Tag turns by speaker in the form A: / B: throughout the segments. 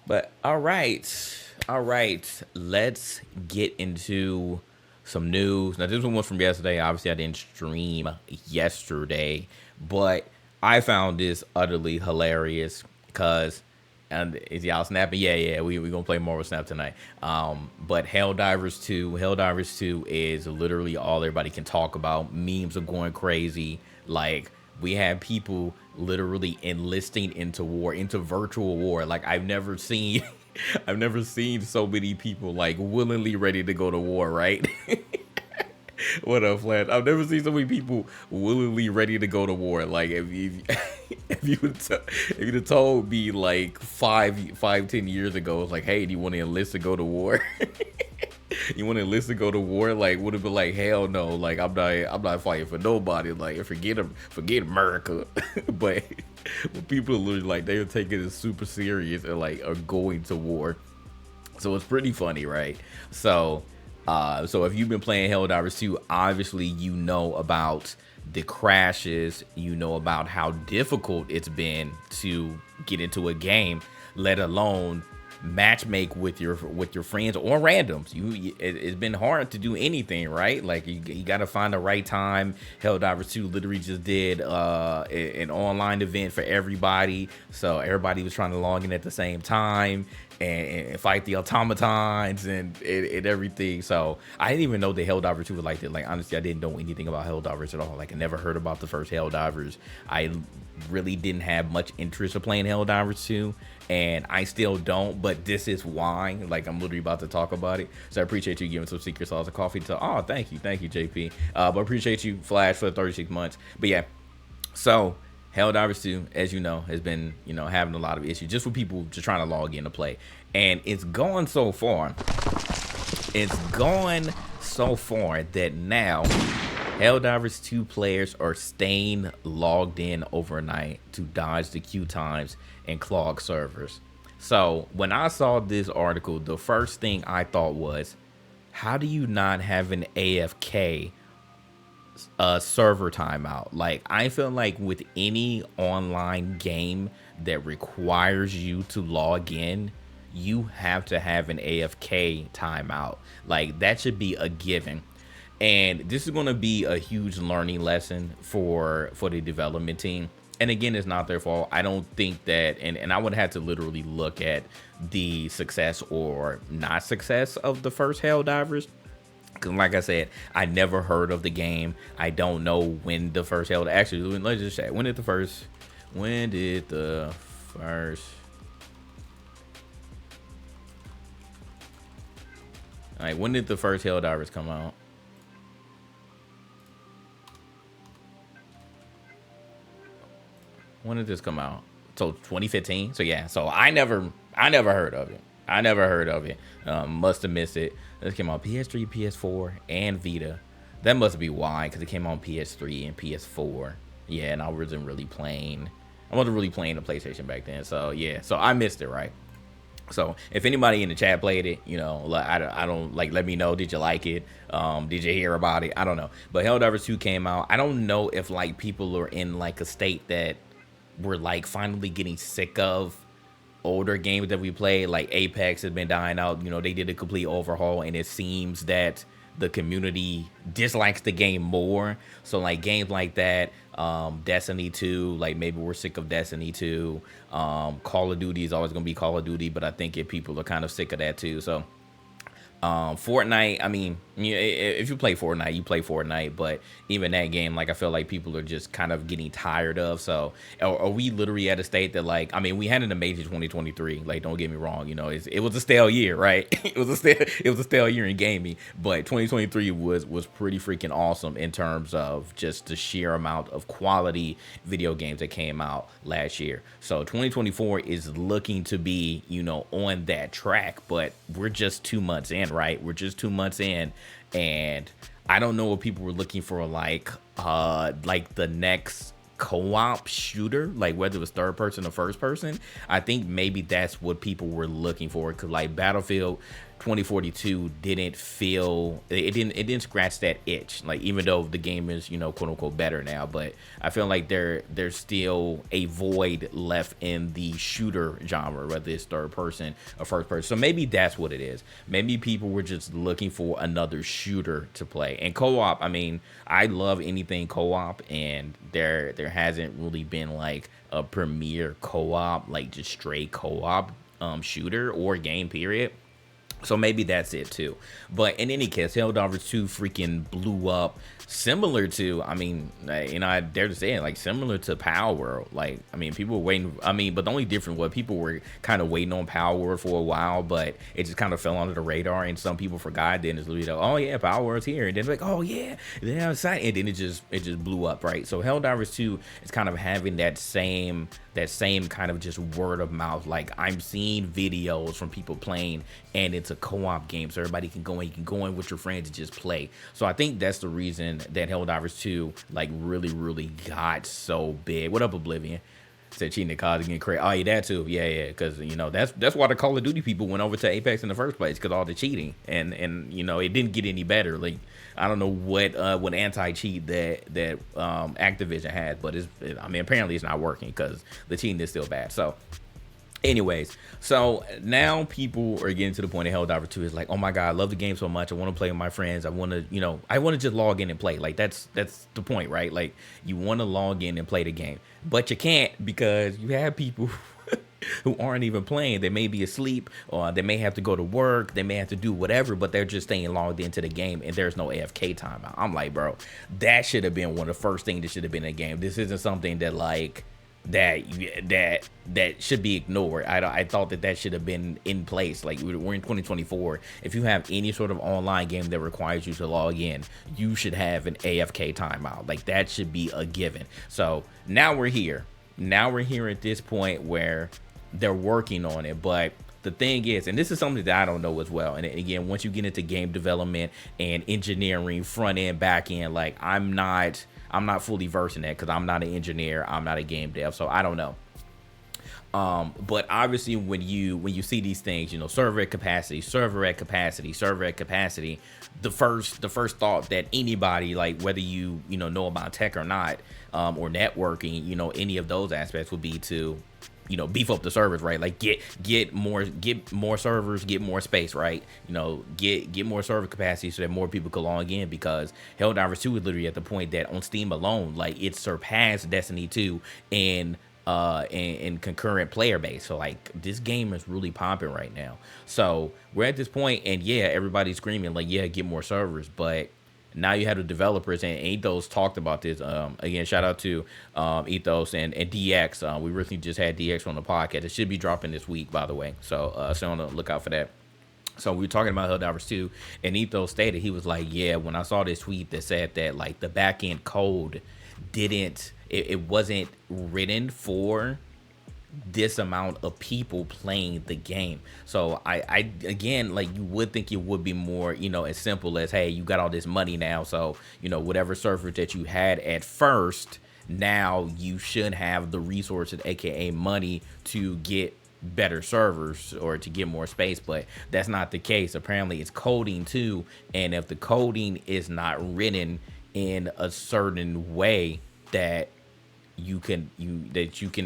A: But all right, let's get into some news. Now, this one was from yesterday. Obviously, I didn't stream yesterday, but I found this utterly hilarious because, and is y'all snapping? Yeah, we gonna play more with Snap tonight. But Helldivers 2 is literally all everybody can talk about. Memes are going crazy. Like, we had people literally enlisting into war, into virtual war. Like, I've never seen I've never seen so many people like willingly ready to go to war, right? What up, Flash? I've never seen so many people willingly ready to go to war. Like, if you if you'd have told me like 10 years ago, it's like, hey, do you want to enlist to go to war? You want to enlist to go to war? Like, would have been like, hell no. Like, I'm not fighting for nobody. Like, forget America. But people are literally like, they're taking it super serious and like are going to war. So it's pretty funny, right? So if you've been playing Helldivers 2, obviously you know about the crashes, you know about how difficult it's been to get into a game, let alone matchmake with your friends or randoms. It's been hard to do anything, right? Like, you got to find the right time. Helldivers 2 literally just did an online event for everybody, so everybody was trying to log in at the same time and fight the automatons and everything. So I didn't even know the Helldivers 2 was like that. Like, honestly, I didn't know anything about Helldivers at all. Like, I never heard about the first Helldivers. I really didn't have much interest in playing Helldivers 2, and I still don't, but this is why. Like, I'm literally about to talk about it. So I appreciate you giving some secret sauce of coffee to, oh, thank you, JP. But appreciate you, Flash, for the 36 months. But yeah, so Helldivers 2, as you know, has been, having a lot of issues just for people just trying to log in to play. And it's gone so far. It's gone so far that now Helldivers 2 players are staying logged in overnight to dodge the queue times and clog servers. So when I saw this article, the first thing I thought was, how do you not have an AFK server timeout? Like, I feel like with any online game that requires you to log in, you have to have an AFK timeout. Like, that should be a given. And this is going to be a huge learning lesson for the development team. And again, it's not their fault. I don't think that, and I would have to literally look at the success or not success of the first Helldivers. Because like I said, I never heard of the game. I don't know when the first actually, let's just check. When did the first when did the first Helldivers come out? When did this come out? So 2015. So yeah. So I never heard of it. Must have missed it. This came on PS3, PS4, and Vita. That must be why, because it came on PS3 and PS4. Yeah, and I wasn't really playing. I wasn't really playing the PlayStation back then. So yeah. So I missed it, right? So if anybody in the chat played it, I don't like, let me know. Did you like it? Did you hear about it? I don't know. But Helldivers 2 came out. I don't know if like people are in like a state that we're like finally getting sick of older games that we played. Like Apex has been dying out. They did a complete overhaul, and it seems that the community dislikes the game more. So like games like that, Destiny 2, like maybe we're sick of Destiny 2. Call of Duty is always gonna be Call of Duty, but I think if people are kind of sick of that too. So Fortnite, I mean, if you play Fortnite, you play Fortnite, but even that game, like, I feel like people are just kind of getting tired of. So are we literally at a state that, like, I mean, we had an amazing 2023, like, don't get me wrong, it was a stale year, right? It was a stale year in gaming, but 2023 was pretty freaking awesome in terms of just the sheer amount of quality video games that came out last year. So 2024 is looking to be, on that track, but we're just 2 months in, right? We're just 2 months in, and I don't know what people were looking for, like the next co-op shooter, like whether it was third person or first person. I think maybe that's what people were looking for, because like Battlefield 2042 didn't feel it didn't scratch that itch, like, even though the game is, quote unquote better now, but I feel like there's still a void left in the shooter genre, whether it's third person or first person. So maybe that's what it is. Maybe people were just looking for another shooter to play. And co-op, I mean, I love anything co-op, and there hasn't really been like a premier co-op, like just straight co-op shooter or game period. So maybe that's it too. But in any case, Helldivers 2 freaking blew up, similar to, I mean, I dare to say it, like similar to Power World. Like, I mean, people were waiting. I mean, but the only difference was people were kind of waiting on Power World for a while, but it just kind of fell under the radar, and some people forgot. Then it's literally like, oh yeah, Power World's here, and then like, oh yeah, they're excited, and then it just blew up, right? So Helldivers 2 is kind of having that same kind of just word of mouth. Like, I'm seeing videos from people playing, and it's a co-op game, so everybody can go in. You can go in with your friends and just play. So I think that's the reason that Helldivers 2 like really got so big. What up, Oblivion? Said cheating the cause getting crazy. Oh yeah, that too. Yeah, because that's why the Call of Duty people went over to Apex in the first place, because all the cheating, and it didn't get any better. Like, I don't know what anti-cheat that Activision had, but I mean, apparently it's not working because the cheating is still bad. So anyways, so now people are getting to the point of Helldivers 2 is like, oh my god, I love the game so much. I want to play with my friends. I want to just log in and play. Like, that's the point, right? Like, you want to log in and play the game, but you can't, because you have people who aren't even playing. They may be asleep, or they may have to go to work. They may have to do whatever, but they're just staying logged into the game, and there's no AFK timeout. I'm like, bro, that should have been one of the first things that should have been in the game. This isn't something that like that should be ignored. I thought that should have been in place. Like, we're in 2024. If you have any sort of online game that requires you to log in, you should have an AFK timeout. Like, that should be a given. So now we're here. Now we're here at this point where they're working on it. But the thing is, and this is something that I don't know as well, and again, once you get into game development and engineering, front end, back end, like, I'm not fully versed in that, because I'm not an engineer, I'm not a game dev, so I don't know. But obviously, when you see these things, server at capacity, the first thought that anybody, like, whether you know about tech or not, or networking, any of those aspects, would be to beef up the servers, right? Like, get more servers, get more space, right? Get more server capacity so that more people can log in, because Helldivers 2 is literally at the point that on Steam alone, like, it surpassed Destiny 2 in concurrent player base. So, like, this game is really popping right now. So we're at this point, and yeah, everybody's screaming like, yeah, get more servers, but now you have the developers, and Ethos talked about this. Again, shout out to Ethos and DX. We recently just had DX on the podcast. It should be dropping this week, by the way. So on the lookout for that. So we were talking about Helldivers 2, and Ethos stated, he was like, yeah, when I saw this tweet that said that, like, the back end code it wasn't written for this amount of people playing the game. So I again, like, you would think it would be more, as simple as, hey, you got all this money now, so whatever servers that you had at first, now you should have the resources, aka money, to get better servers or to get more space. But that's not the case. Apparently it's coding too, and if the coding is not written in a certain way that you can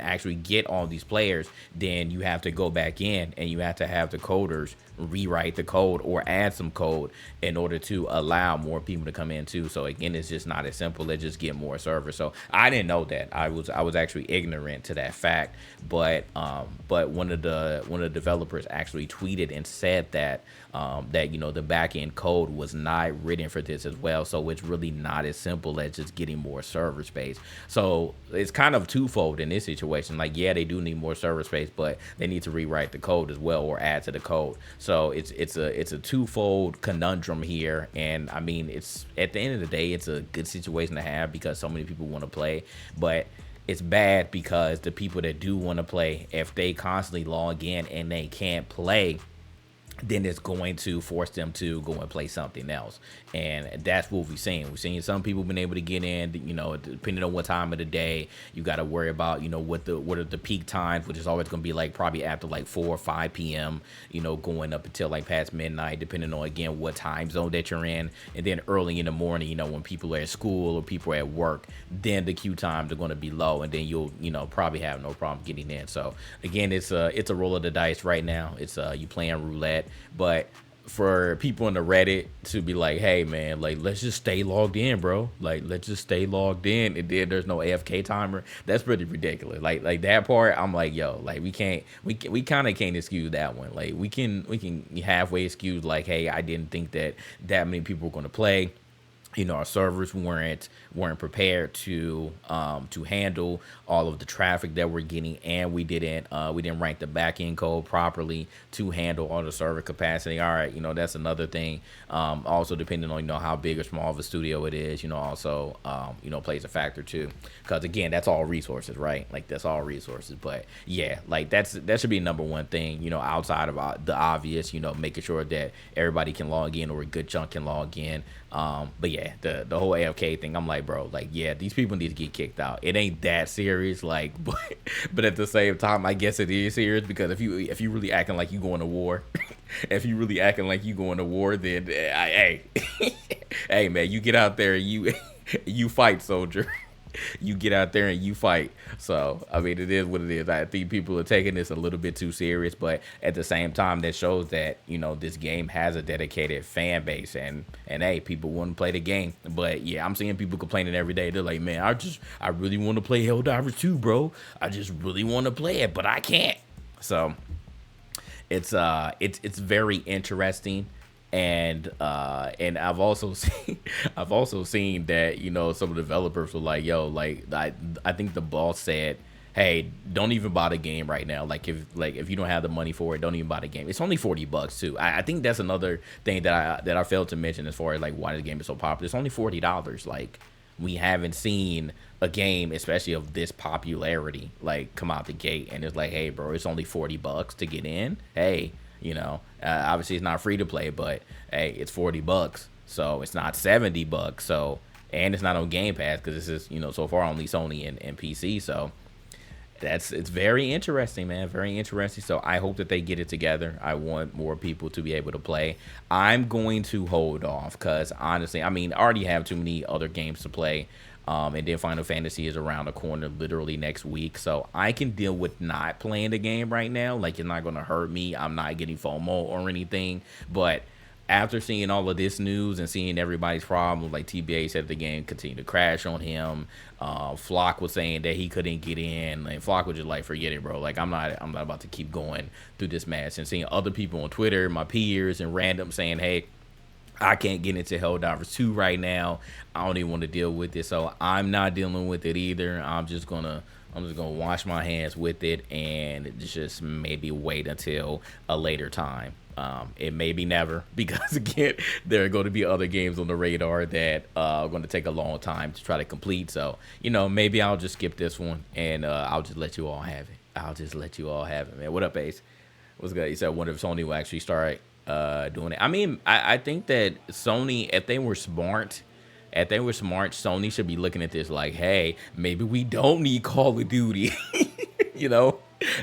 A: actually get all these players, then you have to go back in and you have to have the coders rewrite the code or add some code in order to allow more people to come in too. So again, it's just not as simple as just get more servers. So I didn't know that. I was actually ignorant to that fact, but one of the developers actually tweeted and said that the back end code was not written for this as well. So it's really not as simple as just getting more server space. So it's kind of twofold in this situation. Like, yeah, they do need more server space, but they need to rewrite the code as well, or add to the code. So it's a twofold conundrum here. And I mean, it's, at the end of the day, it's a good situation to have because so many people want to play, but it's bad because the people that do want to play, if they constantly log in and they can't play, then it's going to force them to go and play something else. And that's what we've seen. We've seen some people been able to get in, depending on what time of the day. You got to worry about, what are the peak times, which is always going to be like probably after like 4 or 5 p.m., going up until like past midnight, depending on, again, what time zone that you're in. And then early in the morning, when people are at school or people are at work, then the queue times are going to be low, and then you'll, probably have no problem getting in. So again, it's a roll of the dice right now. It's you playing roulette. But for people in the Reddit to be like, hey man, like, let's just stay logged in, bro. Like, let's just stay logged in, and then there's no AFK timer. That's pretty ridiculous. Like that part, I'm like, yo, like we kind of can't excuse that one. Like we can halfway excuse like, hey, I didn't think that many people were going to play. Our servers weren't prepared to handle all of the traffic that we're getting, and we didn't rank the back end code properly to handle all the server capacity. All right, that's another thing. Also, depending on how big or small of a studio it is, also plays a factor too. Because again, that's all resources, right? Like that's all resources. But yeah, like that should be number one thing. Outside of the obvious, making sure that everybody can log in or a good chunk can log in. But yeah, the whole AFK thing, I'm like, bro, like, yeah, these people need to get kicked out. It ain't that serious, like, but at the same time, I guess it is serious, because if you really acting like you going to war, if you really acting like you going to war, then hey, hey man, you get out there and you fight, soldier. You get out there and you fight. So I mean, it is what it is. I think people are taking this a little bit too serious, but at the same time, that shows that this game has a dedicated fan base, and hey, people want to play the game. But yeah, I'm seeing people complaining every day. They're like, man, I really want to play Helldivers 2, bro. I just really want to play it, but I can't. So it's very interesting. And I've also seen that some of the developers were like, yo, like I think the boss said, hey, don't even buy the game right now. Like if you don't have the money for it, don't even buy the game. It's only $40 too. I think that's another thing that I failed to mention as far as like why the game is so popular. It's only $40. Like we haven't seen a game, especially of this popularity, like come out the gate and it's like, hey bro, it's only $40 to get in. Hey. Obviously it's not free to play, but hey, it's $40, so it's not $70. So, and it's not on Game Pass because this is so far only Sony and PC. So it's very interesting, man, very interesting. So I hope that they get it together. I want more people to be able to play. I'm going to hold off because honestly, I mean, I already have too many other games to play. And then Final Fantasy is around the corner literally next week. So I can deal with not playing the game right now. Like, it's not going to hurt me. I'm not getting FOMO or anything. But after seeing all of this news and seeing everybody's problems, like TBA said the game continued to crash on him. Flock was saying that he couldn't get in. And Flock was just like, forget it, bro. Like, I'm not about to keep going through this mess. And seeing other people on Twitter, my peers and random saying, hey, I can't get into Helldivers 2 right now. I don't even want to deal with it, so I'm not dealing with it either. I'm just gonna wash my hands with it and just maybe wait until a later time. It may be never, because again, there are going to be other games on the radar that are going to take a long time to try to complete. So maybe I'll just skip this one and I'll just let you all have it. I'll just let you all have it, man. What up, Ace? What's good? You said, I wonder if Sony will actually start doing it. I mean, I think that Sony, if they were smart, Sony should be looking at this like, hey, maybe we don't need Call of Duty.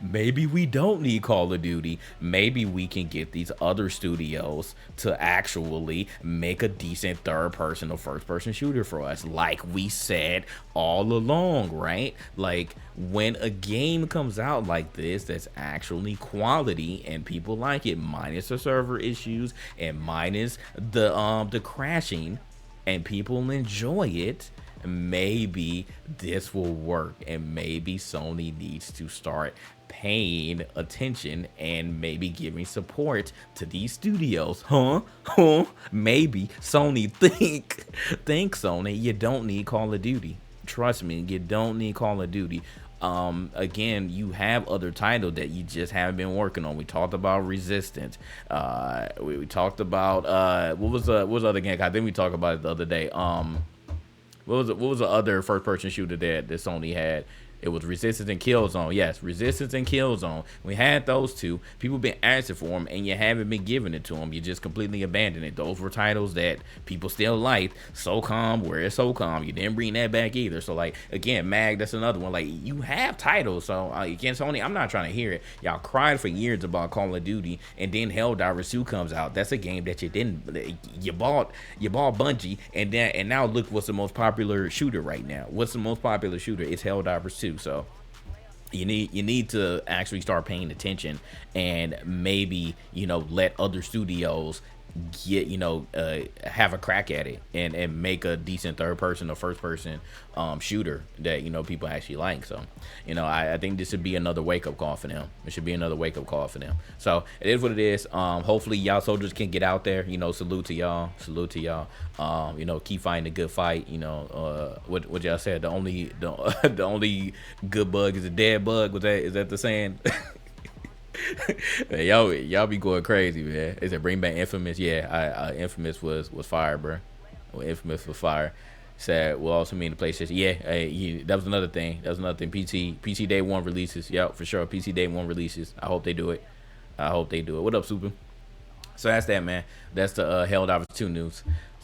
A: Maybe we don't need Call of Duty. Maybe we can get these other studios to actually make a decent third-person or first-person shooter for us, like we said all along, right? Like, when a game comes out like this that's actually quality and people like it, minus the server issues and minus the crashing, and people enjoy it, maybe this will work. And maybe Sony needs to start paying attention and maybe giving support to these studios. Maybe Sony think Sony, you don't need Call of Duty. Trust me, you don't need Call of Duty. Again, you have other titles that you just haven't been working on. We talked about Resistance. We talked about what was the other game? I think we talked about it the other day. What was the other first person shooter that Sony had? It was Resistance and Killzone. Yes, Resistance and Killzone. We had those two. People been asking for them, and you haven't been giving it to them. You just completely abandoned it. Those were titles that people still liked. SOCOM, where is SOCOM? You didn't bring that back either. So like again, Mag, that's another one. Like you have titles, so again, Sony, I'm not trying to hear it. Y'all cried for years about Call of Duty, and then Helldivers 2 comes out. That's a game that you didn't. You bought Bungie, and now look what's the most popular shooter right now. What's the most popular shooter? It's Helldivers 2. So you need to actually start paying attention and maybe let other studios get have a crack at it and make a decent third person or first person shooter that people actually like. So I think this should be another wake up call for them. It should be another wake up call for them. So it is what it is. Hopefully y'all soldiers can get out there. Salute to y'all. Keep fighting a good fight. What y'all said, the only good bug is a dead bug. Is that the saying? Man, y'all be going crazy, man. They said bring back Infamous. Yeah, Infamous was fire, bro. Well, Infamous was fire. Said will also mean the PlayStation. Yeah, that was another thing. PC Day 1 releases. Yep, for sure. PC Day 1 releases. I hope they do it. What up, Super? So that's that, man. That's the Helldivers 2 news.